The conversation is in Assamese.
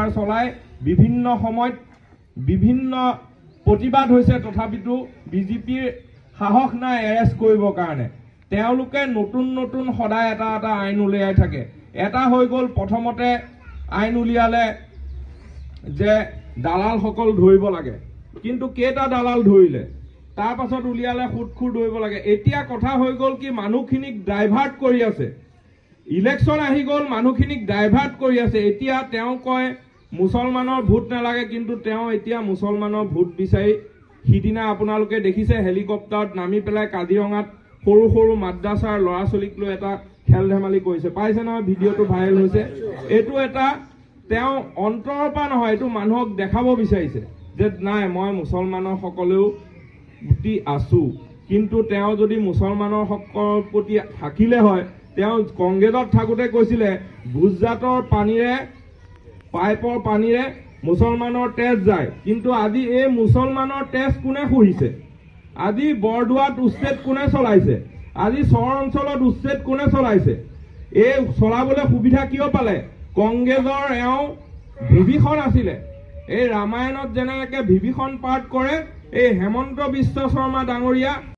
প্ৰচাৰ চলাই বিভিন্ন সময়ত বিভিন্ন প্ৰতিবাদ হৈছে তথাপিতো বিজেপিৰ সাহস নাই এৰেষ্ট কৰিবৰ কাৰণে তেওঁলোকে নতুন নতুন সদায় এটা এটা আইন উলিয়াই থাকে এটা হৈ গ'ল প্ৰথমতে আইন উলিয়ালে যে দালালসকল ধৰিব লাগে কিন্তু কেইটা দালাল ধৰিলে তাৰ পাছত উলিয়ালে খুটখুৰ ধৰিব লাগে এতিয়া কথা হৈ গ'ল কি মানুহখিনিক ডাইভাৰ্ট কৰি আছে ইলেকশ্যন আহি গ'ল মানুহখিনিক ডাইভাৰ্ট কৰি আছে এতিয়া তেওঁ কয় মুছলমানৰ ভোট নালাগে কিন্তু তেওঁ এতিয়া মুছলমানৰ ভোট বিচাৰি সিদিনা আপোনালোকে দেখিছে হেলিকপ্টাৰত নামি পেলাই কাজিৰঙাত সৰু সৰু মাদ্ৰাছাৰ ল'ৰা ছোৱালীক লৈ এটা খেল ধেমালি কৰিছে পাইছে নহয় ভিডিঅ'টো ভাইৰেল হৈছে এইটো এটা তেওঁ অন্তৰৰ পৰা নহয় এইটো মানুহক দেখাব বিচাৰিছে যে নাই মই মুছলমানৰ সকলেও বুটি আছো কিন্তু তেওঁ যদি মুছলমানৰ সকলৰ প্ৰতি থাকিলে হয় তেওঁ কংগ্ৰেছত থাকোতে কৈছিলে গুজৰাটৰ পানীৰে পাইপৰ পানীৰে মুছলমানৰ তেজ যায় কিন্তু আজি এই মুছলমানৰ তেজ কোনে শুহিছে আজি বৰদোৱাত উচ্ছেদ কোনে চলাইছে আজি চহৰ অঞ্চলত উচ্ছেদ কোনে চলাইছে এই চলাবলৈ সুবিধা কিয় পালে কংগ্ৰেছৰ এওঁ বিভীষণ আছিলে এই ৰামায়ণত যেনেকৈ বিভীষণ পাঠ কৰে এই হেমন্ত বিশ্ব শৰ্মা ডাঙৰীয়া